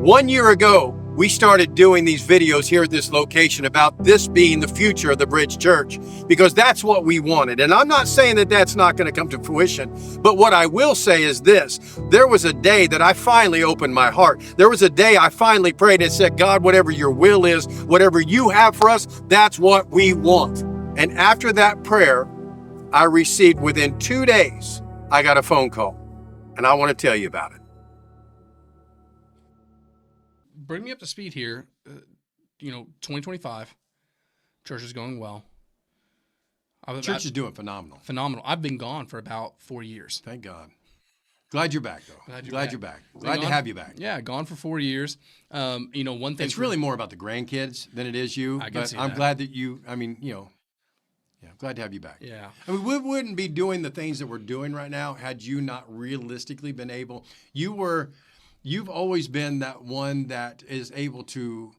1 year ago, we started doing these videos here at this location about this being the future of the Bridge Church, because that's what we wanted. And I'm not saying that that's not going to come to fruition, but what I will say is this: there was a day that I finally opened my heart. There was a day I finally prayed and said, God, whatever your will is, whatever you have for us, that's what we want. And after that prayer, I received, within 2 days, I got a phone call, and I want to tell you about it. Bring me up to speed here. 2025, church is going well. Church is doing phenomenal. Phenomenal. I've been gone for about 4 years. Thank God. Glad you're back, though. Glad you're back. Glad to have you back. Yeah, gone for 4 years. One thing. It's really more about the grandkids than it is you. I'm glad that you. Yeah, glad to have you back. Yeah. I mean, we wouldn't be doing the things that we're doing right now had you not realistically been able. You've always been that one that is able to,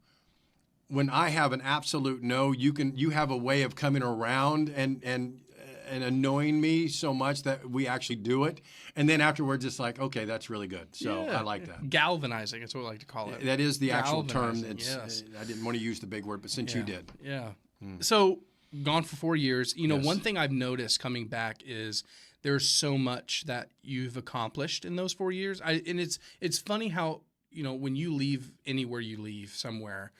when I have an absolute no, you have a way of coming around and annoying me so much that we actually do it. And then afterwards it's like, okay, that's really good. So yeah, I like that. Galvanizing, that's what I like to call it. That is the actual term. Yes. I didn't want to use the big word, but since you did. Yeah. So gone for 4 years. Yes. One thing I've noticed coming back is there's so much that you've accomplished in those 4 years. And it's funny how, when you leave anywhere, you leave somewhere,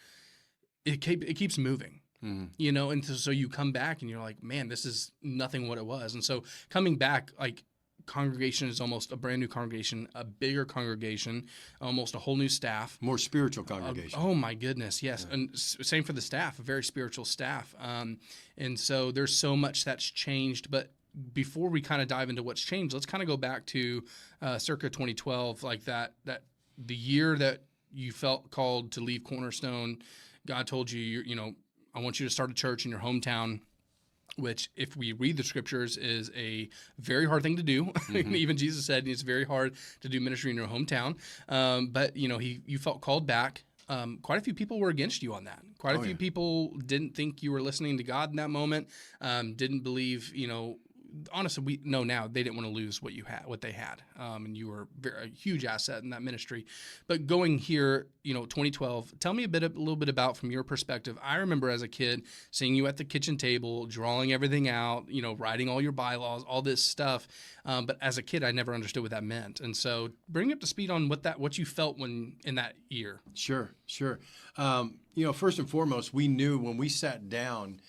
it keeps moving, and so you come back and you're like, man, this is nothing what it was. And so coming back, like, congregation is almost a brand new congregation, a bigger congregation, almost a whole new staff. More spiritual congregation. Oh my goodness, yes. Yeah. And same for the staff, a very spiritual staff. And so there's so much that's changed. But before we kind of dive into what's changed, let's kind of go back to circa 2012, like that the year that you felt called to leave Cornerstone. God told you, I want you to start a church in your hometown, which, if we read the scriptures, is a very hard thing to do. Mm-hmm. Even Jesus said it's very hard to do ministry in your hometown. But you felt called back. Quite a few people were against you on that. Quite a few people didn't think you were listening to God in that moment. Didn't believe, honestly, we know now they didn't want to lose what they had. And you were a huge asset in that ministry. But going here, 2012, tell me a little bit about, from your perspective. I remember as a kid seeing you at the kitchen table, drawing everything out, writing all your bylaws, all this stuff. But as a kid, I never understood what that meant. And so bring me up to speed on what you felt in that year. Sure. First and foremost, we knew when we sat down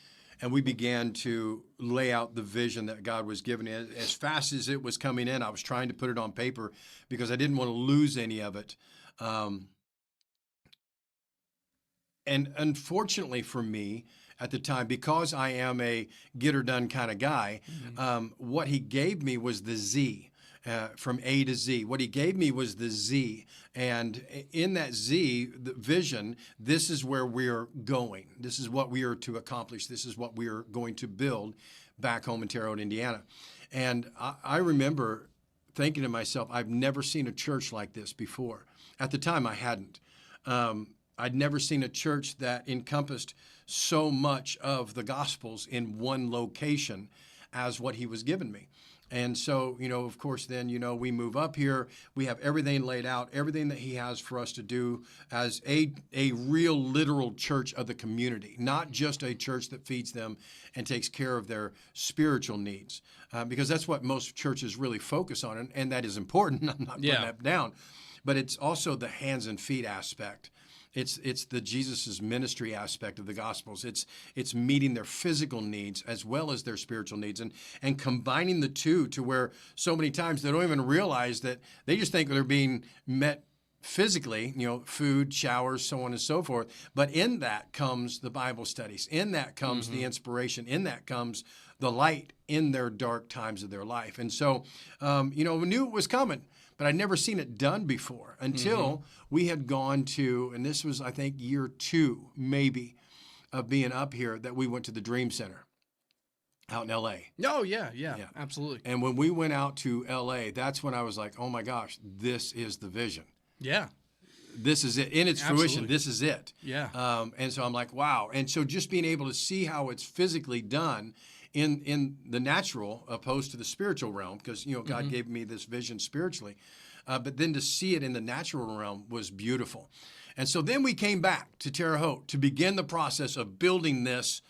and we began to lay out the vision that God was giving. As fast as it was coming in, I was trying to put it on paper because I didn't want to lose any of it. And unfortunately for me at the time, because I am a get her done kind of guy, what he gave me was the Z. From A to Z. What he gave me was the Z. And in that Z, the vision, this is where we're going. This is what we are to accomplish. This is what we are going to build back home in Terre Haute, Indiana. And I remember thinking to myself, I've never seen a church like this before. At the time, I hadn't. I'd never seen a church that encompassed so much of the Gospels in one location as what he was giving me. And so, of course, then, we move up here. We have everything laid out, everything that he has for us to do as a real literal church of the community, not just a church that feeds them and takes care of their spiritual needs, because that's what most churches really focus on. And that is important. I'm not putting that down. But it's also the hands and feet aspect. It's the Jesus's ministry aspect of the Gospels. It's meeting their physical needs as well as their spiritual needs, and combining the two to where so many times they don't even realize that they just think they're being met physically, food, showers, so on and so forth. But in that comes the Bible studies. In that comes the inspiration. In that comes the light in their dark times of their life. And so, we knew it was coming. But I'd never seen it done before until we had gone to, and this was, I think, year 2, maybe, of being up here, that we went to the Dream Center out in L.A. Oh, yeah, absolutely. And when we went out to L.A., that's when I was like, oh, my gosh, this is the vision. Yeah. This is it. In its fruition, this is it. Yeah. And so I'm like, wow. And so just being able to see how it's physically done in the natural opposed to the spiritual realm, because God gave me this vision spiritually, but then to see it in the natural realm was beautiful. And so then we came back to Terre Haute to begin the process of building this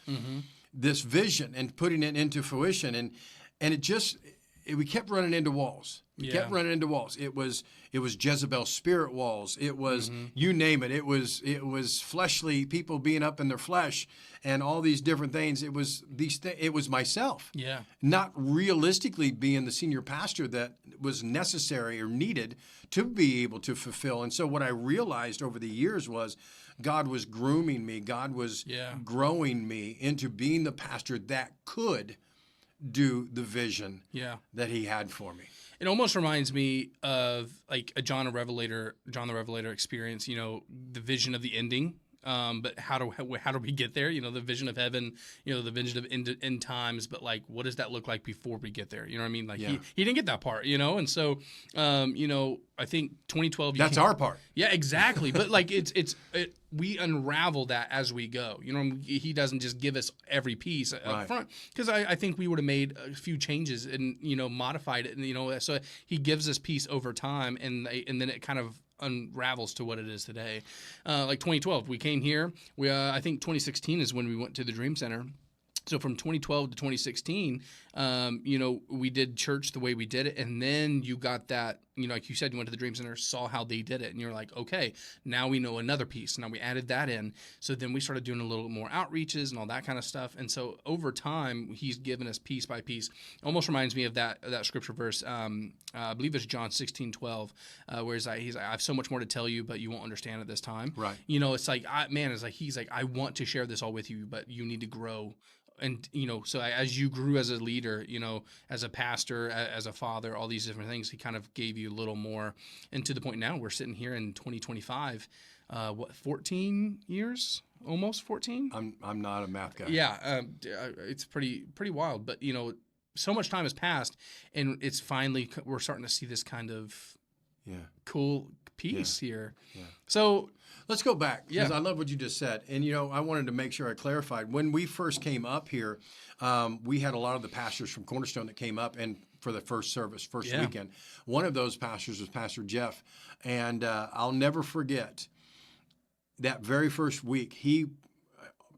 this vision and putting it into fruition, and we kept running into walls. We kept running into walls. It was Jezebel spirit walls. It was you name it. It was fleshly people being up in their flesh and all these different things. It was it was myself. Yeah. Not realistically being the senior pastor that was necessary or needed to be able to fulfill. And so what I realized over the years was God was grooming me. God was growing me into being the pastor that could do the vision that he had for me. It almost reminds me of like a John the Revelator experience, the vision of the ending. But how do we get there? The vision of heaven, the vision of end times, but like, what does that look like before we get there? You know what I mean? Like he didn't get that part, and so, I think 2012. That's our part. Yeah, exactly. But like, we unravel that as we go. He doesn't just give us every piece up front, because I think we would have made a few changes and modified it, and so he gives us piece over time, and then it kind of unravels to what it is today. Like 2012, we came here. I think 2016 is when we went to the Dream Center. So from 2012 to 2016, we did church the way we did it, and then you got that, like you said, you went to the Dream Center, saw how they did it, and you're like, okay, now we know another piece. Now we added that in. So then we started doing a little more outreaches and all that kind of stuff. And so over time, he's given us piece by piece. Almost reminds me of that scripture verse. I believe it's John 16:12, where he's like, I have so much more to tell you, but you won't understand at this time. Right. It's like, he's like, I want to share this all with you, but you need to grow. And, so as you grew as a leader, as a pastor, as a father, all these different things, he kind of gave you a little more. And to the point now, we're sitting here in 2025, 14 years? Almost 14? I'm not a math guy. Yeah, it's pretty wild. But, so much time has passed, and it's finally, we're starting to see this kind of cool piece here. Yeah. So let's go back, because I love what you just said. And, I wanted to make sure I clarified. When we first came up here, we had a lot of the pastors from Cornerstone that came up and for the first service, weekend. One of those pastors was Pastor Jeff. And I'll never forget that very first week, he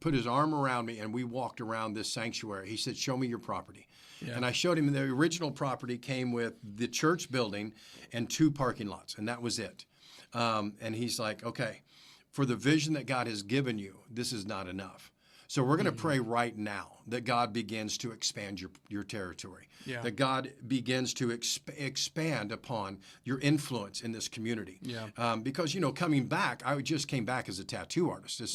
put his arm around me and we walked around this sanctuary. He said, "Show me your property." Yeah. And I showed him the original property came with the church building and 2 parking lots, and that was it. And he's like, "Okay, for the vision that God has given you, this is not enough. So we're going to pray right now that God begins to expand your territory, that God begins to expand upon your influence in this community." Because, coming back, I just came back as a tattoo artist, a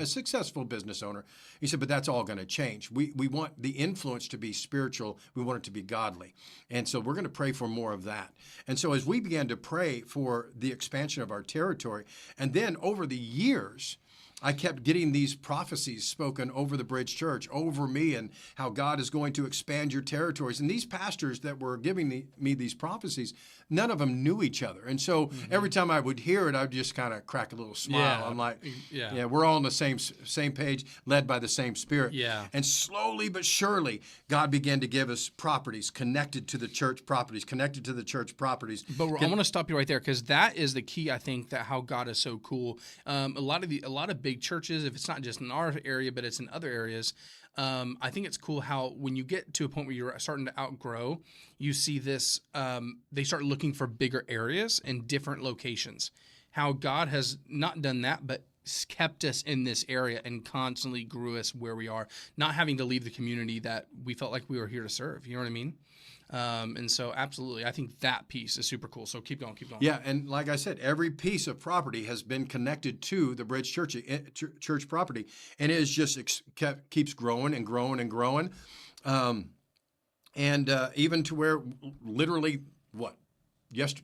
successful business owner. He said, but that's all going to change. We want the influence to be spiritual. We want it to be godly. And so we're going to pray for more of that. And so as we began to pray for the expansion of our territory, and then over the years, I kept getting these prophecies spoken over the Bridge Church, over me, and how God is going to expand your territories. And these pastors that were giving me these prophecies, none of them knew each other. And so every time I would hear it, I would just kind of crack a little smile. I'm like, we're all on the same page, led by the same Spirit. And slowly but surely, God began to give us properties connected to the church properties. But I want to stop you right there, because that is the key, I think, that how God is so cool. A lot of big churches, if it's not just in our area, but it's in other areas, I think it's cool how when you get to a point where you're starting to outgrow, you see this, they start looking for bigger areas and different locations. How God has not done that, but kept us in this area and constantly grew us where we are, not having to leave the community that we felt like we were here to serve. You know what I mean? And so absolutely, I think that piece is super cool. So keep going. Yeah, and like I said, every piece of property has been connected to the Bridge Church property, and it is just keeps growing and growing and growing, and even to where literally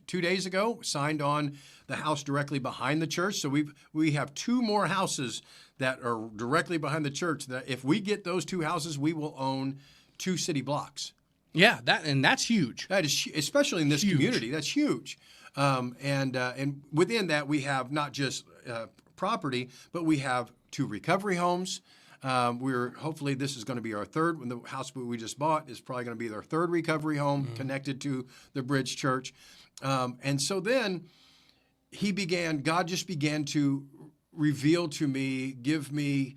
2 days ago signed on the house directly behind the church. So we have 2 more houses that are directly behind the church. That if we get those 2 houses, we will own 2 city blocks. Yeah, that's huge. That is, especially in this community, that's huge. And within that, we have not just property, but we have 2 recovery homes. Hopefully this is going to be our third. When the house we just bought is probably going to be their third recovery home connected to the Bridge Church. And so then God just began to reveal to me, give me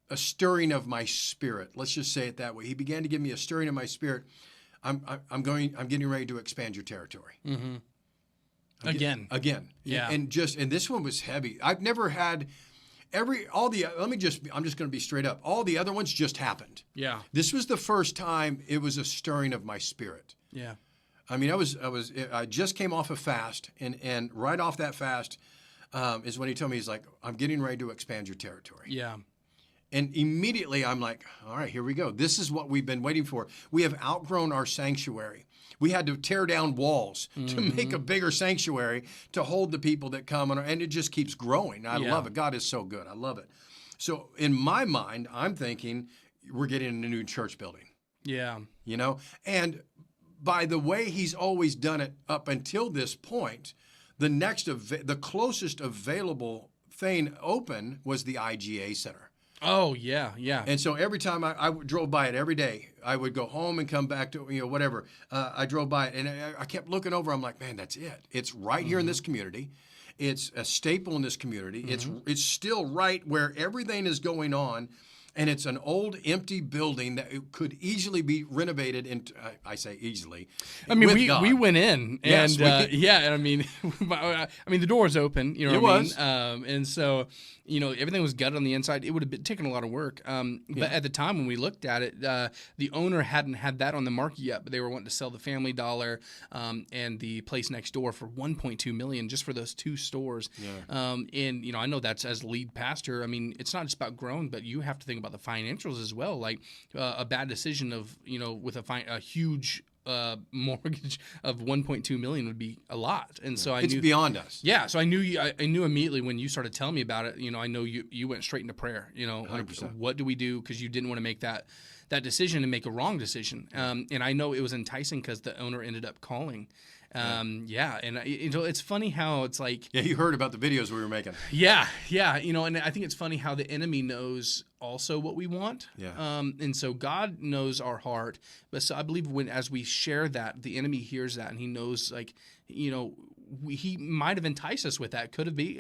a stirring of my spirit. Let's just say it that way. He began to give me a stirring of my spirit. I'm getting ready to expand your territory. Mm-hmm. Again. Yeah. And this one was heavy. I've never had I'm just going to be straight up. All the other ones just happened. Yeah. This was the first time it was a stirring of my spirit. Yeah. I mean, I just came off a fast, and right off that fast is when he told me, he's like, I'm getting ready to expand your territory. Yeah. And immediately I'm like, all right, here we go. This is what we've been waiting for. We have outgrown our sanctuary. We had to tear down walls to make a bigger sanctuary to hold the people that come, and it just keeps growing. I love it. God is so good. I love it. So in my mind, I'm thinking we're getting a new church building. Yeah. And by the way he's always done it up until this point, the closest available thing open was the IGA Center. Oh, yeah, yeah. And so every time I drove by it every day, I would go home and come back to, whatever. I drove by it, and I kept looking over. I'm like, man, that's it. It's right here in this community. It's a staple in this community. It's still right where everything is going on. And it's an old, empty building that could easily be renovated into, I say easily. I mean, with we went in, Yes, and and I mean, the door was open, It was. and so, everything was gutted on the inside. It would have taken a lot of work. But at the time when we looked at it, the owner hadn't had that on the market yet, but they were wanting to sell the Family Dollar and the place next door for $1.2 million just for those two stores. Yeah. And I know that's as lead pastor. I mean, it's not just about growing, but you have to think about the financials as well. Like a bad decision of with a huge mortgage of 1.2 million would be a lot, and so it's beyond us. Yeah, so I knew immediately when you started telling me about it. I know you went straight into prayer. Like 100%. What do we do? Because you didn't want to make that decision and make a wrong decision. And I know it was enticing because the owner ended up calling. And it's funny how it's like. Yeah, you heard about the videos we were making. Yeah, and I think it's funny how the enemy knows also what we want. Yeah. And so God knows our heart, but so I believe as we share that, the enemy hears that and he knows, like, he might have enticed us with that. Could have been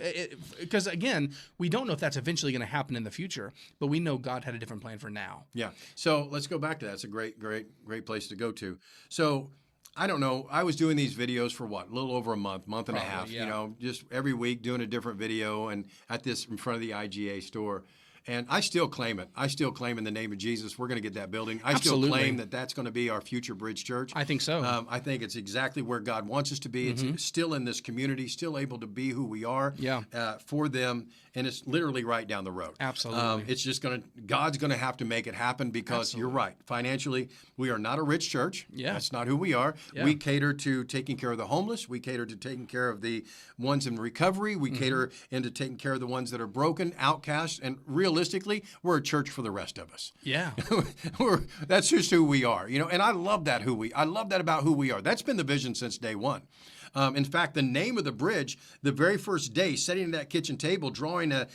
because again, we don't know if that's eventually going to happen in the future, but we know God had a different plan for now. Yeah. So let's go back to that. It's a great place to go to. So. I don't know. I was doing these videos for what? A little over a month and a half, yeah. Just every week doing a different video and at this in front of the IGA store. And I still claim it. I still claim in the name of Jesus, we're going to get that building. I Absolutely. still claim that that's going to be our future Bridge Church. I think so. I think it's exactly where God wants us to be. It's still in this community, still able to be who we are for them. And it's literally right down the road. Absolutely. It's just God's going to have to make it happen because You're right. Financially, we are not a rich church. Yeah. That's not who we are. Yeah. We cater to taking care of the homeless. We cater to taking care of the ones in recovery. We cater into taking care of the ones that are broken, outcast, and realistically, we're a church for the rest of us. Yeah. That's just who we are, and I love that I love that about who we are. That's been the vision since day one. In fact, the name of the bridge, the very first day, sitting at that kitchen table, drawing a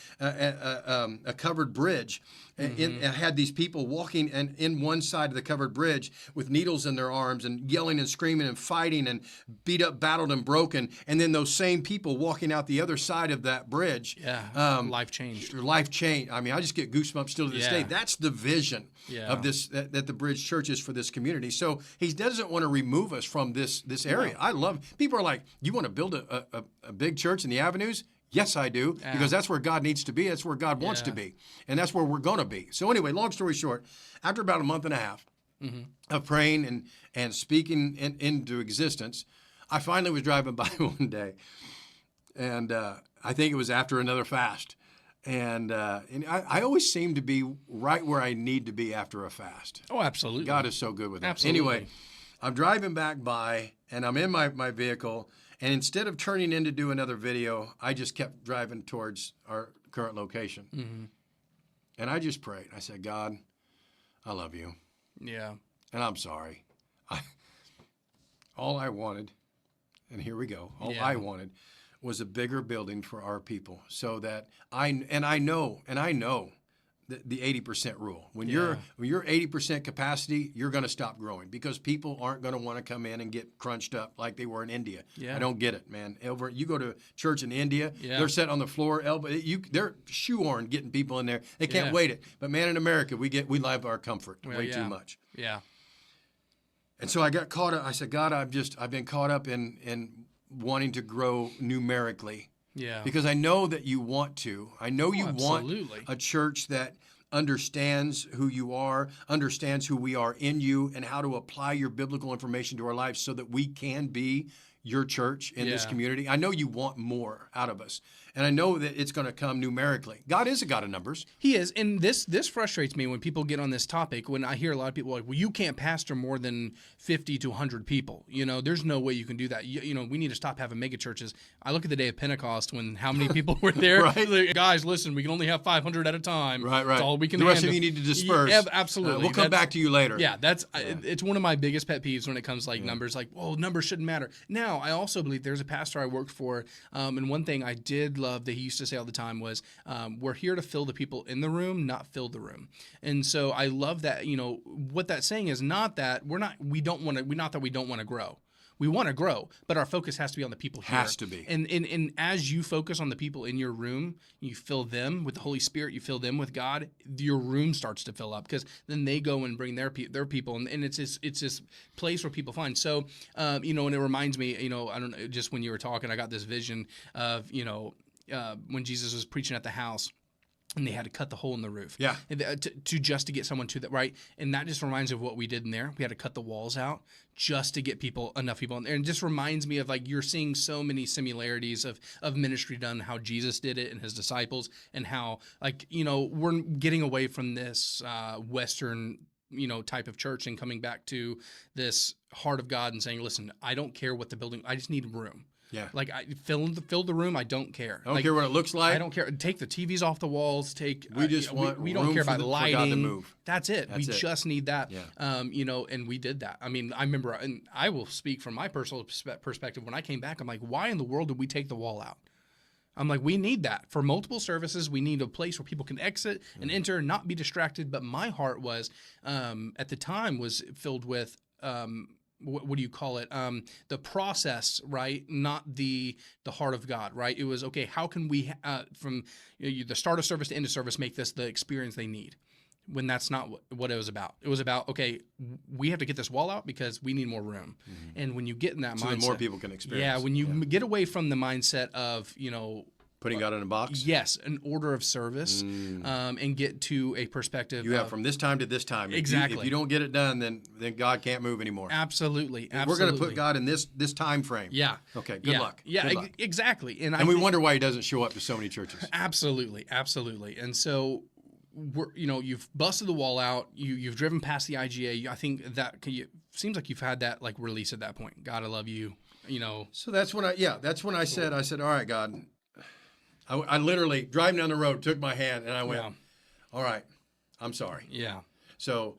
covered bridge, and had these people walking in one side of the covered bridge with needles in their arms and yelling and screaming and fighting and beat up, battled, and broken. And then those same people walking out the other side of that bridge. Yeah, life changed. Life changed. I mean, I just get goosebumps still to this day. That's the vision of this, that the Bridge Church is for this community. So he doesn't want to remove us from this area. I love, people are like, you want to build a big church in the avenues? Yes, I do, because that's where God needs to be. That's where God wants to be, and that's where we're going to be. So anyway, long story short, after about a month and a half of praying and speaking into existence, I finally was driving by one day, and I think it was after another fast, and I always seem to be right where I need to be after a fast. Oh, absolutely. God is so good with that. Absolutely. Anyway, I'm driving back by, and I'm in my vehicle. And instead of turning in to do another video, I just kept driving towards our current location. And I just prayed. I said, God, I love you. Yeah. And I'm sorry. All I wanted, and here we go, I wanted was a bigger building for our people so that I know the 80% rule. When Yeah. you're 80% capacity, you're going to stop growing because people aren't going to want to come in and get crunched up like they were in India. Yeah. I don't get it, man. You go to church in India, Yeah. they're set on the floor, they're shoehorned getting people in there. They can't Yeah. wait it. But man, in America, we love our comfort Well, way yeah. too much. Yeah. And so I got caught up. I said, God, I've been caught up in wanting to grow numerically. Yeah. Because I know that you want to. I know you want absolutely. a church that understands who you are, understands who we are in you, and how to apply your biblical information to our lives so that we can be your church in this Yeah. community. I know you want more out of us. And I know that it's going to come numerically. God is a God of numbers. He is, and this frustrates me when people get on this topic. When I hear a lot of people like, "Well, you can't pastor more than 50 to 100 people." There's no way you can do that. We need to stop having mega churches. I look at the day of Pentecost when how many people were there. Right. Like, guys, listen, we can only have 500 at a time. Right. That's all we can. The rest handle. of you need to disperse. Yeah, absolutely. We'll come back to you later. Yeah, it's one of my biggest pet peeves when it comes to numbers. Like, well, numbers shouldn't matter. Now, I also believe there's a pastor I worked for, and one thing I did love that he used to say all the time was, we're here to fill the people in the room, not fill the room. And so I love that. What that's saying is not that we don't want to grow. We want to grow, but our focus has to be on the people here. Has to be. And as you focus on the people in your room, you fill them with the Holy Spirit, you fill them with God, your room starts to fill up because then they go and bring their people, and it's this place where people find. So, and it reminds me, I don't know, just when you were talking, I got this vision of, when Jesus was preaching at the house. And they had to cut the hole in the roof. Yeah. To get someone to that, right? And that just reminds me of what we did in there. We had to cut the walls out just to get enough people in there. And it just reminds me of you're seeing so many similarities of ministry done, how Jesus did it and his disciples, and how we're getting away from this Western type of church and coming back to this heart of God and saying, listen, I don't care what the building, I just need room. Yeah. I fill the room. I don't care. I don't care what it looks like. I don't care. Take the TVs off the walls. We just want we don't room care for about for lighting. God to move. That's it. We just need that. Yeah. And we did that. I mean, I remember, and I will speak from my personal perspective. When I came back, I'm like, why in the world did we take the wall out? I'm like, we need that for multiple services. We need a place where people can exit and enter, not be distracted. But my heart was, at the time, was filled with. What do you call it? The process, right? Not the heart of God, right? It was, okay, how can we, from the start of service to end of service, make this the experience they need? When that's not what it was about. It was about, okay, we have to get this wall out because we need more room. Mm-hmm. And when you get in that mindset. So that more people can experience. Yeah, when you get away from the mindset of, putting God in a box? Yes, an order of service, and get to a perspective. You have from this time to this time. Exactly. If you don't get it done, then God can't move anymore. Absolutely. We're going to put God in this time frame. Yeah. Okay. Good luck. Yeah. Good luck. Exactly. And we wonder why He doesn't show up to so many churches. Absolutely. And so, you've busted the wall out. You've driven past the IGA. I think that seems like you've had that release at that point. God, I love you. So that's when I said, all right, God. I literally, driving down the road, took my hand and I went, all right, I'm sorry. Yeah. So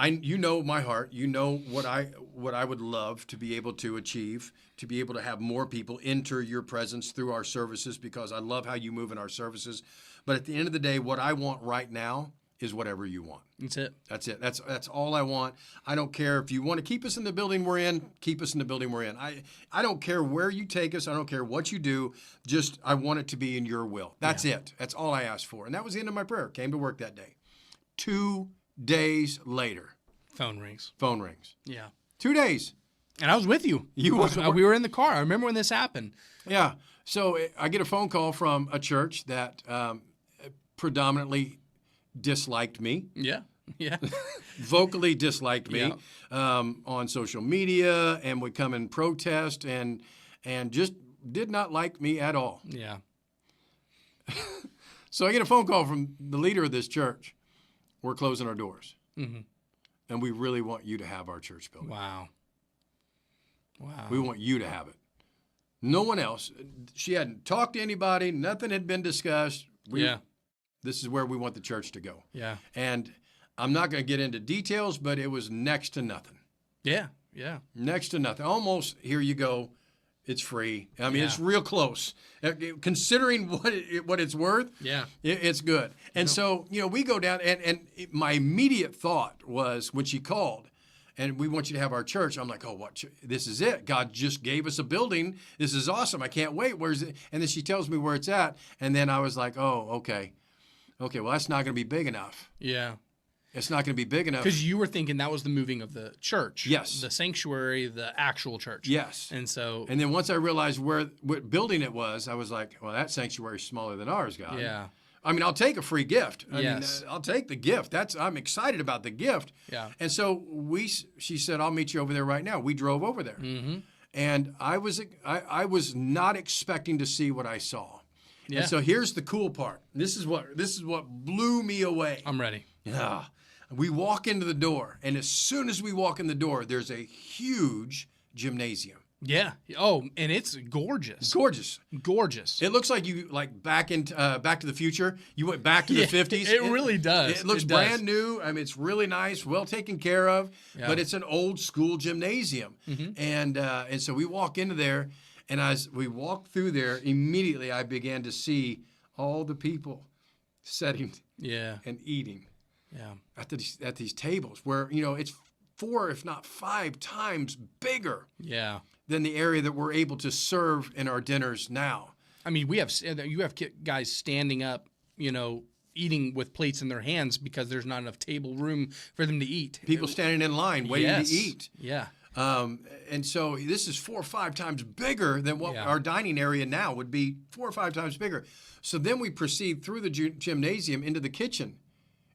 you know my heart. You know what I would love to be able to achieve, to be able to have more people enter your presence through our services, because I love how you move in our services. But at the end of the day, what I want right now is whatever you want. That's it. That's it. That's all I want. I don't care if you want to keep us in the building we're in, keep us in the building we're in. I don't care where you take us. I don't care what you do. Just I want it to be in your will. That's it. That's all I asked for. And that was the end of my prayer. Came to work that day. 2 days later. Phone rings. Yeah. 2 days. And I was with you. We were in the car. I remember when this happened. Yeah. So I get a phone call from a church that predominantly disliked me. Yeah. Vocally disliked me on social media, and would come and protest and just did not like me at all. Yeah. So I get a phone call from the leader of this church. We're closing our doors. Mm-hmm. And we really want you to have our church building. Wow. We want you to have it. No one else. She hadn't talked to anybody. Nothing had been discussed. This is where we want the church to go. Yeah. And I'm not going to get into details, but it was next to nothing. Yeah. Next to nothing. Almost, here you go, It's free. I mean, Yeah. it's real close. Considering what it's worth, Yeah. it's good. And so, we go down, and my immediate thought was when she called, and we want you to have our church. I'm like, oh, what? This is it. God just gave us a building. This is awesome. I can't wait. Where's it? And then she tells me where it's at. And then I was like, oh, okay. Okay, well, that's not going to be big enough. Yeah. It's not going to be big enough. Because you were thinking that was the moving of the church. Yes. The sanctuary, the actual church. Yes. And so. And then once I realized what building it was, I was like, well, that sanctuary is smaller than ours, God. Yeah. I mean, I'll take a free gift. Yes. I'll take the gift. I'm excited about the gift. Yeah. And so she said, I'll meet you over there right now. We drove over there. Mm-hmm. And I was not expecting to see what I saw. Yeah. And so here's the cool part. This is what blew me away. I'm ready. Yeah. We walk into the door, and as soon as we walk in the door, there's a huge gymnasium. Yeah. Oh, and it's gorgeous. It's gorgeous. Gorgeous. It looks like you Back to the Future. You went back to the 50s. It really does. It looks It does. brand new. I mean, it's really nice, well taken care of. Yeah. But it's an old school gymnasium, Mm-hmm. and so we walk into there, and as we walk through there, immediately I began to see all the people sitting Yeah. and eating Yeah. at these tables, where it's 4, if not 5 times bigger Yeah. than the area that we're able to serve in our dinners now. I mean, you have guys standing up, eating with plates in their hands because there's not enough table room for them to eat. People standing in line waiting Yes. to eat. Yeah. And so this is 4 or 5 times bigger than what Yeah. our dining area now would be. 4 or 5 times bigger. So then we proceed through the gymnasium into the kitchen.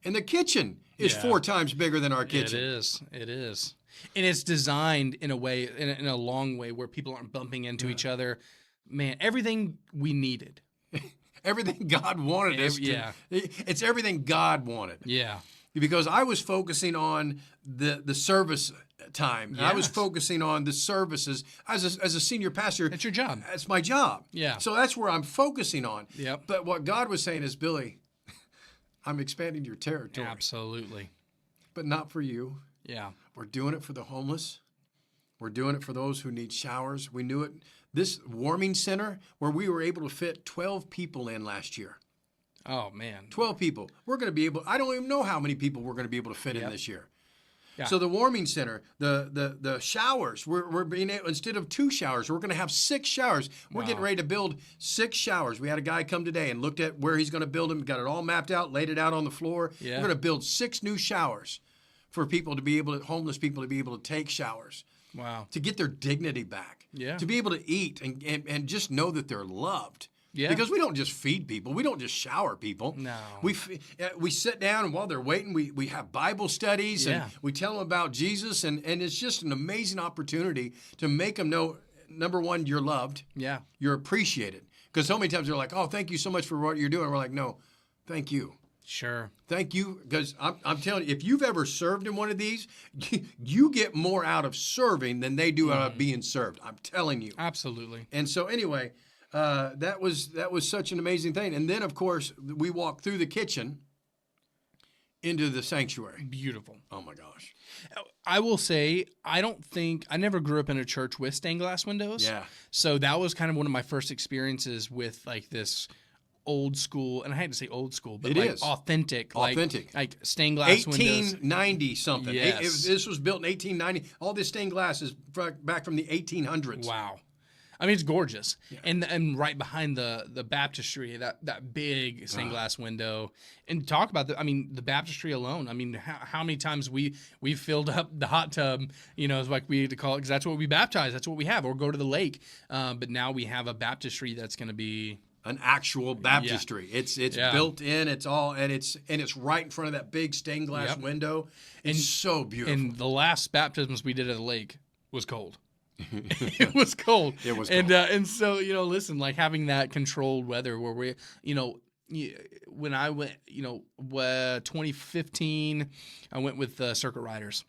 And the kitchen is Yeah. 4 times bigger than our kitchen. It is. It is. And it's designed in a way, in a long way, where people aren't bumping into each other. Man, everything we needed. Everything God wanted us to. Yeah. It's everything God wanted. Yeah. Because I was focusing on the service time. I was Yes. focusing on the services. As a senior pastor, It's your job. that's my job. Yeah. So that's where I'm focusing on. Yep. But what God was saying is, Billy, I'm expanding your territory, Absolutely. but not for you. Yeah. We're doing it for the homeless. We're doing it for those who need showers. We knew it. This warming center, where we were able to fit 12 people in last year. Oh, man. 12 people. We're going to be able, I don't even know how many people we're going to be able to fit in Yep. this year. Yeah. So the warming center, the showers, we're being able, instead of 2 showers, we're going to have 6 showers. We're getting ready to build 6 showers. We had a guy come today and looked at where he's going to build them, got it all mapped out, laid it out on the floor. Yeah. We're going to build 6 new showers for people to be able to, homeless people to be able to take showers, Wow. to get their dignity back, Yeah. to be able to eat and just know that they're loved. Yeah. Because we don't just feed people. We don't just shower people. No. We sit down, and while they're waiting, we have Bible studies, Yeah. and we tell them about Jesus, and it's just an amazing opportunity to make them know, number one, you're loved, Yeah. you're appreciated. Because so many times they're like, oh, thank you so much for what you're doing. We're like, no, thank you. Sure. Thank you, because I'm telling you, if you've ever served in one of these, you get more out of serving than they do out of being served. I'm telling you. Absolutely. And so anyway, that was such an amazing thing. And then, of course, we walked through the kitchen into the sanctuary. Beautiful. Oh, my gosh. I will say, I never grew up in a church with stained glass windows. Yeah. So that was kind of one of my first experiences with like this old school, and I hate to say old school, but It like is. authentic. Authentic. Like stained glass windows. 1890 something. Yes. This was built in 1890. All this stained glass is back from the 1800s. Wow. I mean, it's gorgeous. And right behind the baptistry, that big stained glass window. And talk about the baptistry alone. I mean, how many times we filled up the hot tub, it's like we had to call it, because that's what we baptize. That's what we have. Or go to the lake. But now we have a baptistry that's going to be An actual baptistry. It's built in. It's all, and it's right in front of that big stained glass Yep. window. It's so beautiful. And the last baptisms we did at the lake was cold. It was cold. It was And so, listen, like having that controlled weather where we, when I went, 2015, I went with Circuit Riders,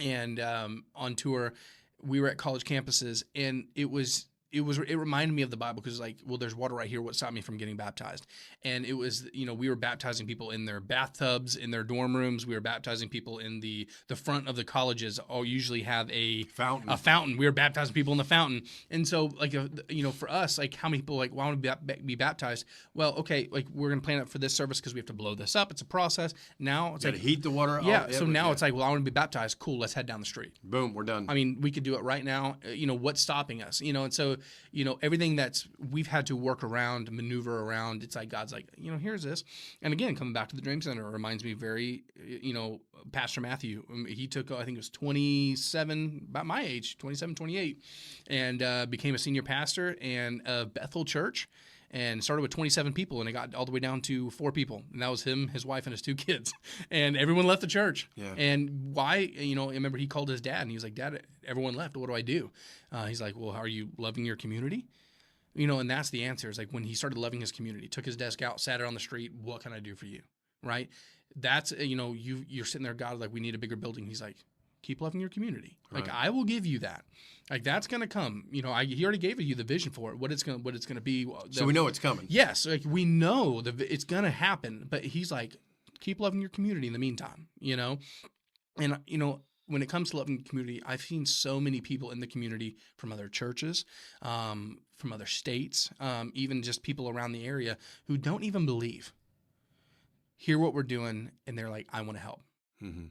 and on tour, we were at college campuses, and it was it reminded me of the Bible because like, well, there's water right here. What stopped me from getting baptized? And it was, we were baptizing people in their bathtubs, in their dorm rooms. We were baptizing people in the front of the colleges. All usually have a Fountain. A fountain. We were baptizing people in the fountain. And so like, for us, like how many people like want to be baptized? Well, okay, like we're gonna plan it for this service because we have to blow this up. It's a process. Now it's Got like to heat the water. yeah. So now it's like, well, I want to be baptized. Cool. Let's head down the street. boom, we're done. I mean, we could do it right now. What's stopping us? And so, everything that's we've had to work around, maneuver around. It's like God's like, here's this. And again, coming back to the Dream Center, it reminds me very, Pastor Matthew. He took, I think it was 27, about my age, 27, 28, and became a senior pastor and Bethel Church. And started with 27 people, and it got all the way down to 4 people. And that was him, his wife, and his 2 kids. And everyone left the church. Yeah. And why? I remember he called his dad, and he was like, Dad, everyone left. What do I do? He's like, well, are you loving your community? And that's the answer. It's like when he started loving his community, took his desk out, sat it on the street. What can I do for you? Right? That's, you're sitting there, God, like, we need a bigger building. He's like, keep loving your community. Like, I will give you that. Like, that's going to come. He already gave you the vision for it, what it's going to be. So we know it's coming. Yes. Like, we know it's going to happen, but he's like, keep loving your community in the meantime, And, when it comes to loving the community, I've seen so many people in the community from other churches, from other states, even just people around the area who don't even believe, hear what we're doing, and they're like, I want to help. Mm-hmm.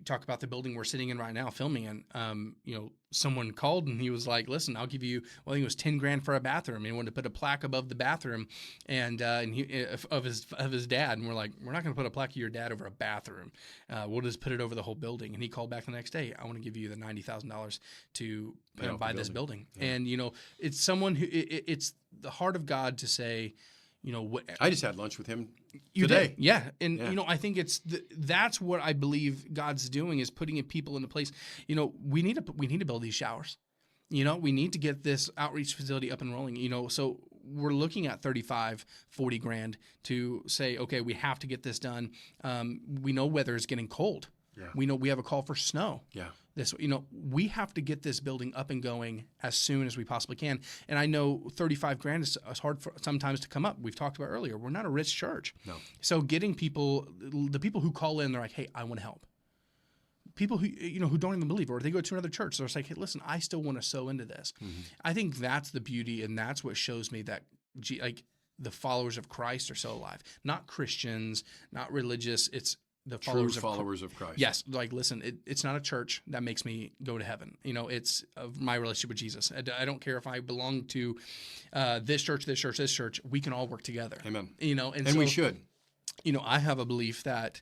Talk about the building we're sitting in right now filming in. Someone called and he was like, listen, I'll give you, I think it was $10,000 for a bathroom. And he wanted to put a plaque above the bathroom and he, of his dad. And we're like, we're not going to put a plaque of your dad over a bathroom. We'll just put it over the whole building. And he called back the next day. I want to give you the $90,000 to buy this building. Yeah. And, it's someone who, it's the heart of God to say, I just had lunch with him today. today. Yeah. And, I think that's what I believe God's doing is putting people into place. We need to build these showers. We need to get this outreach facility up and rolling, so we're looking at 35, 40 grand to say, okay, we have to get this done. We know weather is getting cold. Yeah. We know we have a call for snow. Yeah. We have to get this building up and going as soon as we possibly can. And I know 35 grand is hard for sometimes to come up. We've talked about earlier. We're not a rich church. No. So getting the people who call in, they're like, hey, I want to help. People who, who don't even believe, or they go to another church. They're like, hey, listen, I still want to sow into this. Mm-hmm. I think that's the beauty. And that's what shows me that the followers of Christ are so alive, not Christians, not religious. It's the followers of Christ. Yes. Like, listen, it's not a church that makes me go to heaven. It's of my relationship with Jesus. I don't care if I belong to this church. We can all work together. Amen. And so, we should. I have a belief that,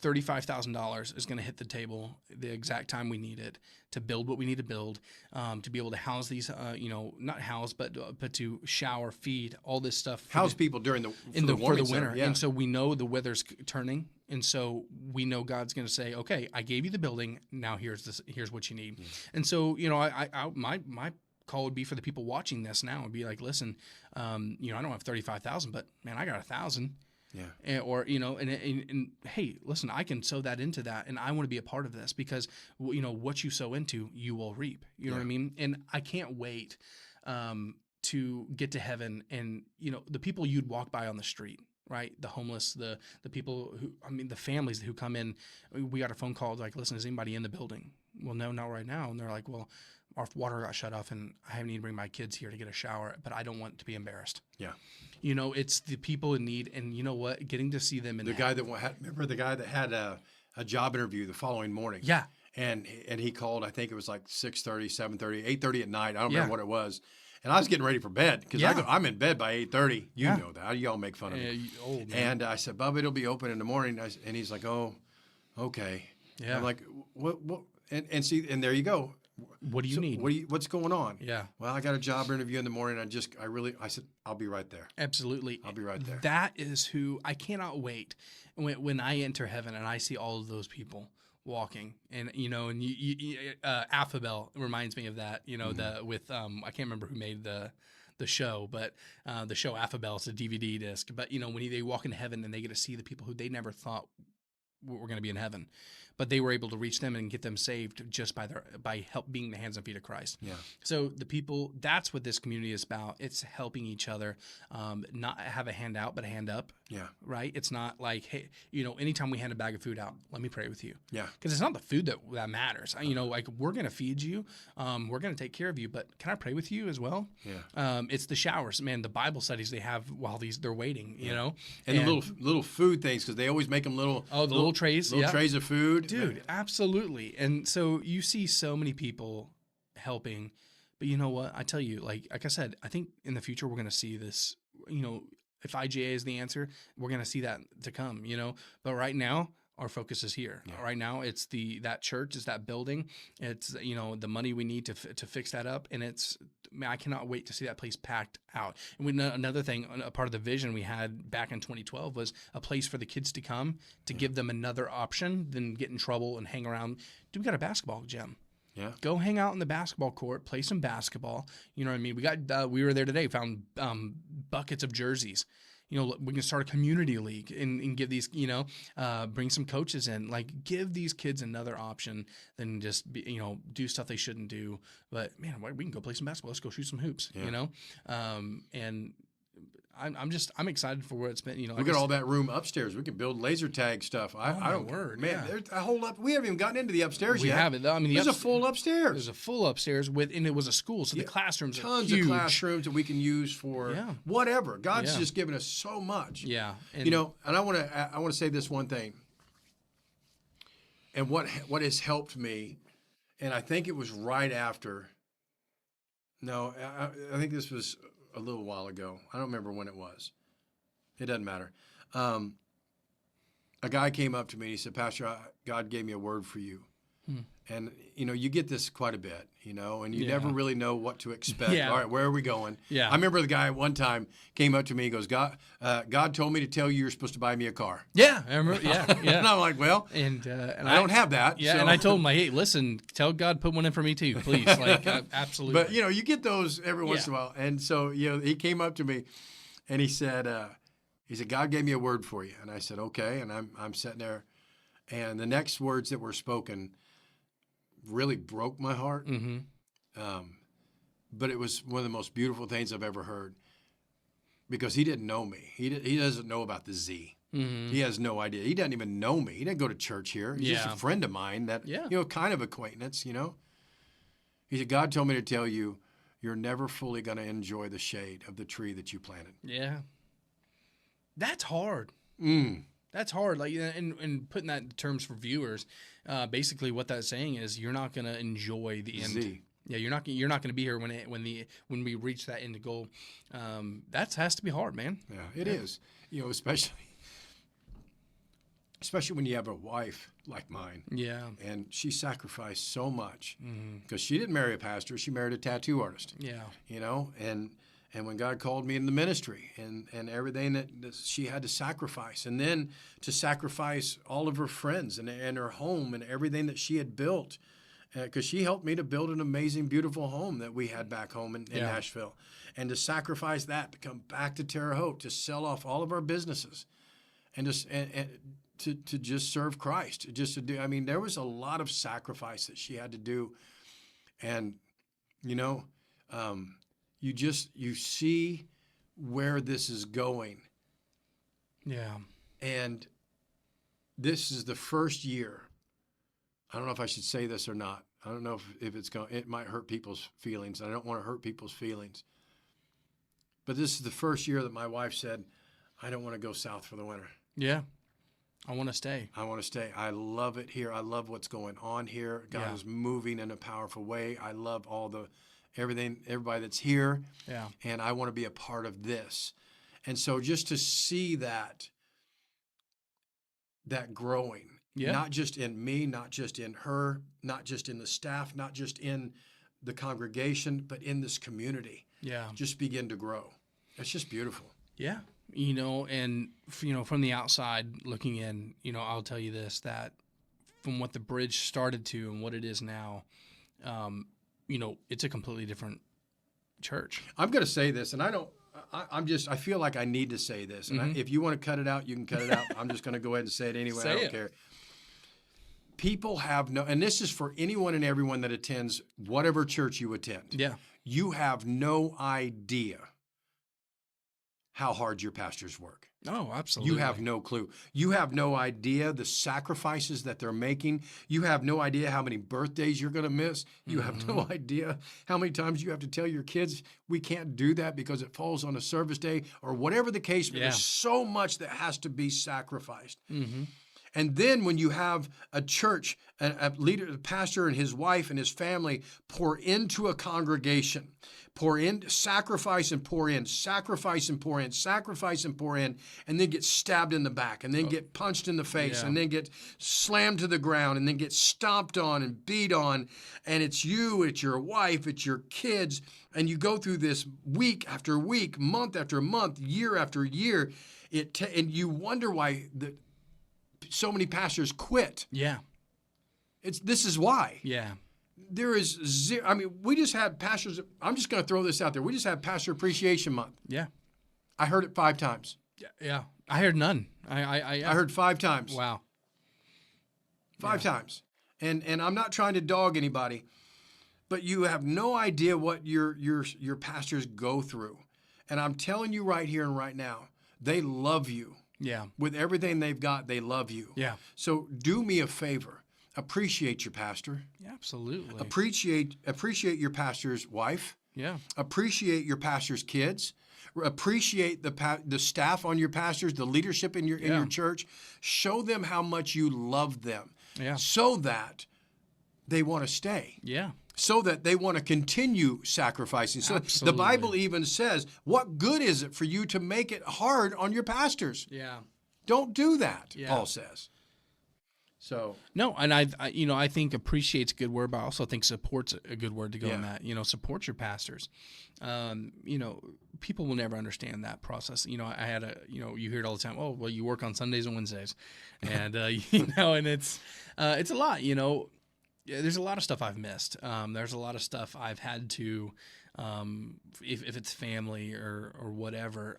$35,000 is going to hit the table the exact time we need it to build what we need to build, to be able to house these, not house, but to shower, feed, all this stuff. House people during the winter. Yeah. And so we know the weather's turning. And so we know God's going to say, okay, I gave you the building. Now here's what you need. Mm. And so, my call would be for the people watching this now would be like, listen, I don't have 35,000, but man, I got 1,000. Yeah. And hey, listen, I can sow that into that, and I want to be a part of this because what you sow into, you will reap. You know what I mean? And I can't wait to get to heaven, and the people you'd walk by on the street, right? The homeless, the people who, the families who come in. We got a phone call like, listen, is anybody in the building? Well, no, not right now. And they're like, well, our water got shut off, and I need to bring my kids here to get a shower, but I don't want to be embarrassed. Yeah. It's the people in need, and you know what? Getting to see them in remember the guy that had a job interview the following morning? Yeah. And he called, I think it was like 6:30, 7:30, 8:30 at night. I don't remember what it was. And I was getting ready for bed because I'm in bed by 8:30. You know that. Y'all make fun of me. And I said, Bubba, it'll be open in the morning. And he's like, oh, okay. Yeah. I'm like, what? And see, and there you go. What do you need? What's going on? Yeah. Well, I got a job interview in the morning. I said, I'll be right there. Absolutely. I'll be right there. That is who I cannot wait when I enter heaven and I see all of those people walking and Affabel reminds me of that, with I can't remember who made the show, but the show Affabel is a DVD disc. But when they walk into heaven and they get to see the people who they never thought we're going to be in heaven. But they were able to reach them and get them saved just by help being the hands and feet of Christ. Yeah. So the people, that's what this community is about. It's helping each other, not have a hand out, but a hand up. Yeah. Right? It's not like, hey, anytime we hand a bag of food out, let me pray with you. Yeah. Because it's not the food that matters. Like we're going to feed you. We're going to take care of you, but can I pray with you as well? Yeah. It's the showers, man, the Bible studies they have while they're waiting, And the little food things, because they always make them little. Oh, the little trays. Little trays of food. Dude, absolutely. And so you see so many people helping, but you know what? I tell you, like I said, I think in the future we're going to see this, if IGA is the answer, we're going to see that to come, But right now, our focus is here. Yeah. Right now, it's that church, it's that building, it's the money we need to fix that up, and I cannot wait to see that place packed out. And another thing, a part of the vision we had back in 2012 was a place for the kids to come to give them another option than get in trouble and hang around. Dude, we got a basketball gym. Yeah. Go hang out in the basketball court, play some basketball. You know what I mean? We were there today, found buckets of jerseys. We can start a community league and give these, bring some coaches in, like give these kids another option than just, do stuff they shouldn't do. But man, we can go play some basketball. Let's go shoot some hoops, and I'm excited for where it's been. We got all that room upstairs. We can build laser tag stuff. I don't word, man. yeah. There's a whole up. We haven't even gotten into the upstairs We yet. haven't. I mean, there's a full upstairs. There's a full upstairs and it was a school, so the classrooms are tons huge. of classrooms that we can use for whatever. God's just given us so much. Yeah, and I want to say this one thing. And what has helped me, and I think it was right after. No, I think this was a little while ago. I don't remember when it was. It doesn't matter. A guy came up to me and he said, Pastor, God gave me a word for you. And, you get this quite a bit, and you never really know what to expect. Yeah. All right, where are we going? Yeah. I remember the guy one time came up to me, he goes, God told me to tell you you're supposed to buy me a car. Yeah, I remember. Yeah, yeah. And I'm like, well, and I don't have that. Yeah, so. and I told him, like, hey, listen, tell God put one in for me too, please. Like, absolutely. But, you get those every once in a while. And so, he came up to me and he said, God gave me a word for you. And I said, okay. And I'm sitting there. And the next words that were spoken really broke my heart. Mm-hmm. But it was one of the most beautiful things I've ever heard because he didn't know me. He doesn't know about the Z. Mm-hmm. He has no idea. He doesn't even know me. He didn't go to church here. He's just a friend of mine that, kind of acquaintance, He said, God told me to tell you, you're never fully going to enjoy the shade of the tree that you planted. Yeah. That's hard. That's hard. Like, and putting that in terms for viewers, basically what that's saying is you're not going to enjoy the end. Z. Yeah, you're not going to be here when we reach that end goal. That has to be hard, man. Yeah, it is. Especially when you have a wife like mine. Yeah. And she sacrificed so much because she didn't marry a pastor. She married a tattoo artist. Yeah. And when God called me in the ministry and everything that she had to sacrifice, and then to sacrifice all of her friends and her home and everything that she had built, because she helped me to build an amazing, beautiful home that we had back home in Nashville, and to sacrifice that, to come back to Terre Haute, to sell off all of our businesses, and to just serve Christ, just to do. I mean, there was a lot of sacrifice that she had to do, and you see where this is going. Yeah. And this is the first year. I don't know if I should say this or not. I don't know if it might hurt people's feelings. I don't want to hurt people's feelings. But this is the first year that my wife said, I don't want to go south for the winter. Yeah. I want to stay. I want to stay. I love it here. I love what's going on here. God is moving in a powerful way. I love everybody that's here. Yeah. And I want to be a part of this. And so just to see that growing, not just in me, not just in her, not just in the staff, not just in the congregation, but in this community. Yeah. Just begin to grow. It's just beautiful. Yeah. And from the outside looking in, I'll tell you this, that from what the bridge started to and what it is now, it's a completely different church. I'm going to say this, and I feel like I need to say this. And if you want to cut it out, you can cut it out. I'm just going to go ahead and say it anyway. I don't care. people have no, and this is for anyone and everyone that attends whatever church you attend. Yeah. You have no idea how hard your pastors work. Oh, absolutely. You have no clue. You have no idea the sacrifices that they're making. You have no idea how many birthdays you're going to miss. You have no idea how many times you have to tell your kids, we can't do that because it falls on a service day or whatever the case. But there's so much that has to be sacrificed. And then when you have a church, a leader, a pastor and his wife and his family pour into a congregation, pour in, sacrifice and pour in, sacrifice and pour in, sacrifice and pour in, and then get stabbed in the back, and then get punched in the face, and then get slammed to the ground, and then get stomped on and beat on. And it's you, it's your wife, it's your kids, and you go through this week after week, month after month, year after year, and you wonder why so many pastors quit. Yeah. This is why. Yeah. There is zero. I mean, we just had pastors. I'm just going to throw this out there. We just had Pastor Appreciation Month. Yeah. I heard it 5 times. Yeah. I heard none. I heard 5 times. Wow. 5 times. And I'm not trying to dog anybody, but you have no idea what your pastors go through. And I'm telling you right here and right now, they love you. Yeah. With everything they've got, they love you. Yeah. So do me a favor. Appreciate your pastor. Yeah, absolutely. Appreciate your pastor's wife. Yeah. Appreciate your pastor's kids. Appreciate the staff on your pastors, the leadership in your church. Show them how much you love them. Yeah. So that they want to stay. Yeah. So that they want to continue sacrificing. So Absolutely. the Bible even says, what good is it for you to make it hard on your pastors? Yeah. Don't do that, Yeah. Paul says. So no, and I think appreciate's a good word, but I also think support's a good word to go in that. Support your pastors. People will never understand that process. I had you hear it all the time. Oh, well, you work on Sundays and Wednesdays, and and it's a lot. There's a lot of stuff I've missed. There's a lot of stuff I've had to, if it's family or whatever.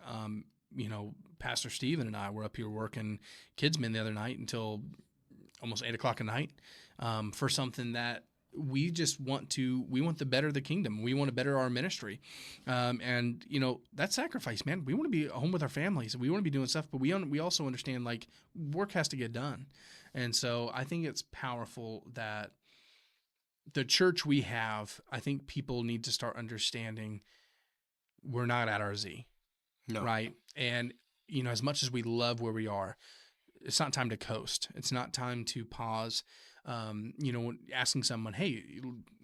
Pastor Stephen and I were up here working Kidsmen the other night until almost 8 o'clock at night for something that we just want to better the kingdom. We want to better our ministry. And that sacrifice, man, we want to be home with our families. We want to be doing stuff, but we also understand like work has to get done. And so I think it's powerful that the church we have, I think people need to start understanding we're not at our Z. No. Right. And, as much as we love where we are, it's not time to coast. It's not time to pause. Asking someone, hey,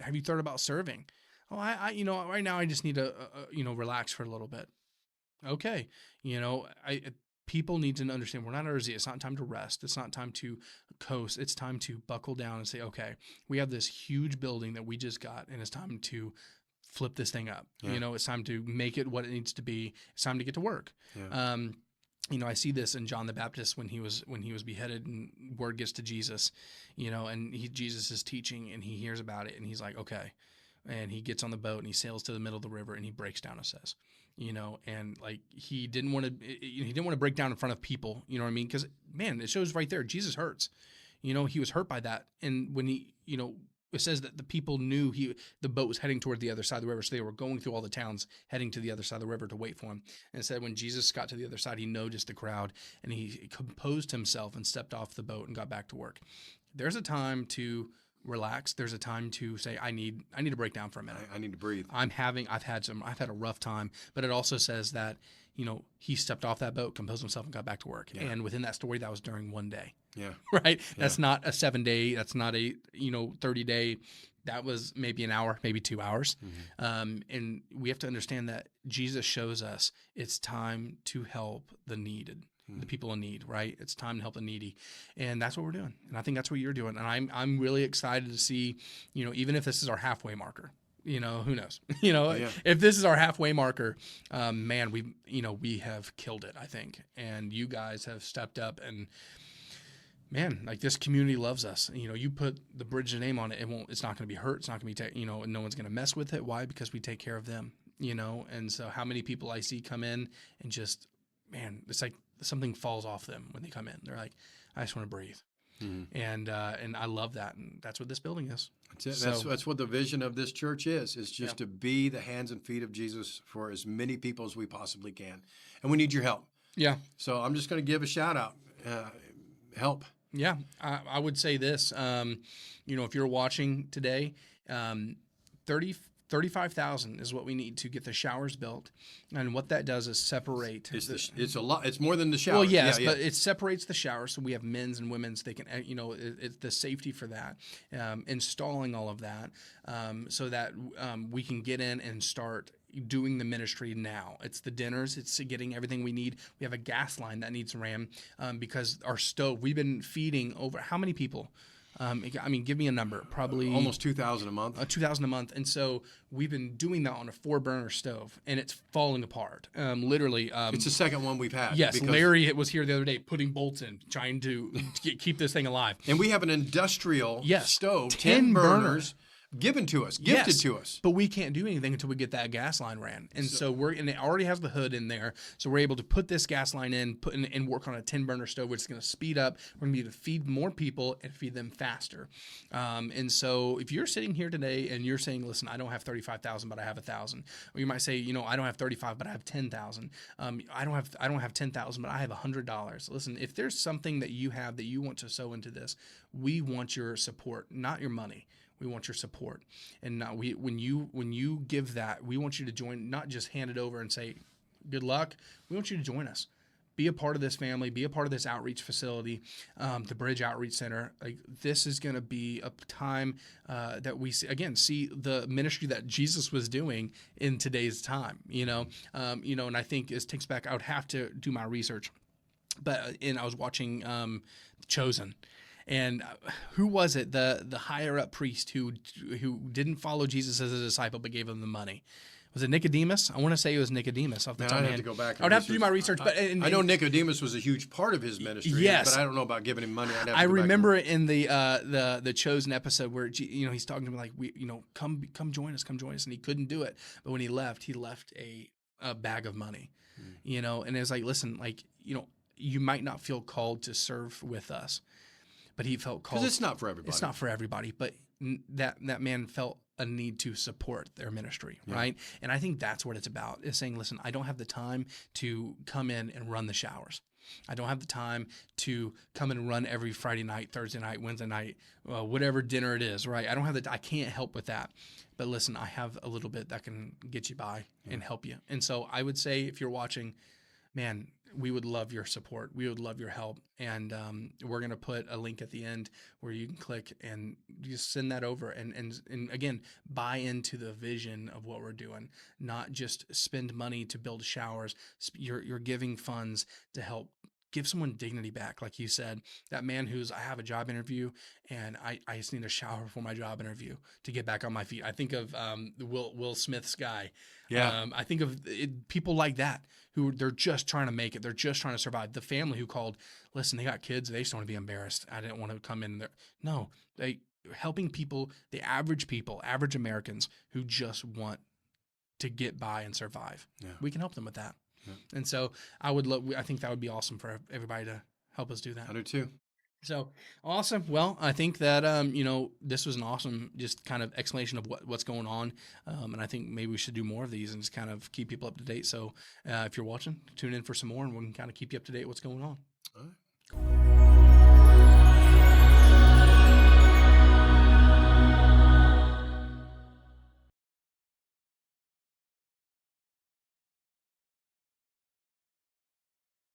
have you thought about serving? Oh, I right now I just need to, relax for a little bit. Okay. People need to understand we're not at our Z. It's not time to rest. It's not time to coast. It's time to buckle down and say, okay, we have this huge building that we just got, and it's time to flip this thing up. Yeah. It's time to make it what it needs to be. It's time to get to work. Yeah. I see this in John the Baptist when he was beheaded, and word gets to Jesus, and Jesus is teaching, and he hears about it, and he's like, okay, and he gets on the boat and he sails to the middle of the river and he breaks down and says, and like he didn't want to break down in front of people, you know what I mean? Because man, it shows right there, Jesus hurts, he was hurt by that, and when he, it says that the people knew the boat was heading toward the other side of the river, so they were going through all the towns, heading to the other side of the river to wait for him. And it said when Jesus got to the other side, he noticed the crowd, and he composed himself and stepped off the boat and got back to work. There's a time to relax. There's a time to say, I need to break down for a minute. I need to breathe. I've had a rough time, but it also says that, he stepped off that boat, composed himself, and got back to work. Yeah. And within that story, that was during one day. Yeah. Right. Yeah. That's not a 7-day. That's not a 30-day. That was maybe an hour, maybe 2 hours. Mm-hmm. And we have to understand that Jesus shows us it's time to help the needed, the people in need. Right. It's time to help the needy, and that's what we're doing. And I think that's what you're doing. And I'm really excited to see, even if this is our halfway marker. Who knows? If this is our halfway marker, man, we have killed it, I think. And you guys have stepped up, and man, like this community loves us. You put the Bridge name on it, it's not going to be hurt. It's not going to be, and no one's going to mess with it. Why? Because we take care of them, And so how many people I see come in and just, man, it's like something falls off them when they come in. They're like, I just want to breathe. And I love that, and that's what this building is. That's it. So- That's what the vision of this church is just to be the hands and feet of Jesus for as many people as we possibly can. And we need your help. Yeah. So I'm just going to give a shout out. Help. Yeah, I would say this. If you're watching today, 35,000 is what we need to get the showers built, and what that does is separate. It's a lot. It's more than the shower. Well, yes, Yeah. but it separates the showers, so we have men's and women's. They can, it's the safety for that, installing all of that, so that we can get in and start doing the ministry now. It's the dinners. It's getting everything we need. We have a gas line that needs ran because our stove. We've been feeding over how many people? Give me a number. Probably almost 2,000 a month. 2,000 a month, and so we've been doing that on a 4-burner stove, and it's falling apart. Literally, it's the second one we've had. yes. because- Larry was here the other day putting bolts in, trying to keep this thing alive. And we have an industrial Yes, stove, 10 10 burners, given to us, gifted Yes, to us. but we can't do anything until we get that gas line ran, and so and it already has the hood in there, so we're able to put this gas line in, and work on a 10-burner stove, which is going to speed up. We're going to be able to feed more people and feed them faster. And so if you're sitting here today and you're saying, "Listen, I don't have 35,000, but I have 1,000," or you might say, "I don't have 35, but I have 10,000. I don't have 10,000, but I have $100." Listen, if there's something that you have that you want to sow into this, we want your support, not your money. We want your support, and when you give that, we want you to join. Not just hand it over and say, "Good luck." We want you to join us, be a part of this family, be a part of this outreach facility, the Bridge Outreach Center. Like, this is going to be a time that we see the ministry that Jesus was doing in today's time. And I think this takes back. I would have to do my research, but I was watching Chosen. And who was it? The higher up priest who didn't follow Jesus as a disciple but gave him the money? Was it Nicodemus? I want to say it was Nicodemus off the top of I'd my have head. to go back. I would have to do my research, but I know Nicodemus was a huge part of his ministry. Yes. But I don't know about giving him money. I'd have to I go back remember it in the Chosen episode where he's talking to me like, come join us, and he couldn't do it. But when he left a bag of money, and it was like, listen, you might not feel called to serve with us, but he felt called. because it's not for everybody. It's not for everybody, but that man felt a need to support their ministry, right? And I think that's what it's about, is saying, listen, I don't have the time to come in and run the showers. I don't have the time to come and run every Friday night, Thursday night, Wednesday night, whatever dinner it is, right? I can't help with that. But listen, I have a little bit that can get you by and help you. And so I would say, if you're watching, man, we would love your support. We would love your help. And we're going to put a link at the end where you can click and just send that over. And again, buy into the vision of what we're doing, not just spend money to build showers. You're giving funds to help give someone dignity back. Like you said, that man I have a job interview and I just need a shower for my job interview to get back on my feet. I think of Will Smith's guy. Yeah. I think of people like that who they're just trying to make it. They're just trying to survive. The family who called, listen, they got kids. They just don't want to be embarrassed. I didn't want to come in there. No, helping people, the average people, average Americans who just want to get by and survive. Yeah. We can help them with that. Yeah. And so I think that would be awesome for everybody to help us do that. I do too. So awesome. Well, I think that, this was an awesome just kind of explanation of what's going on. And I think maybe we should do more of these and just kind of keep people up to date. So if you're watching, tune in for some more and we can kind of keep you up to date what's going on. All right.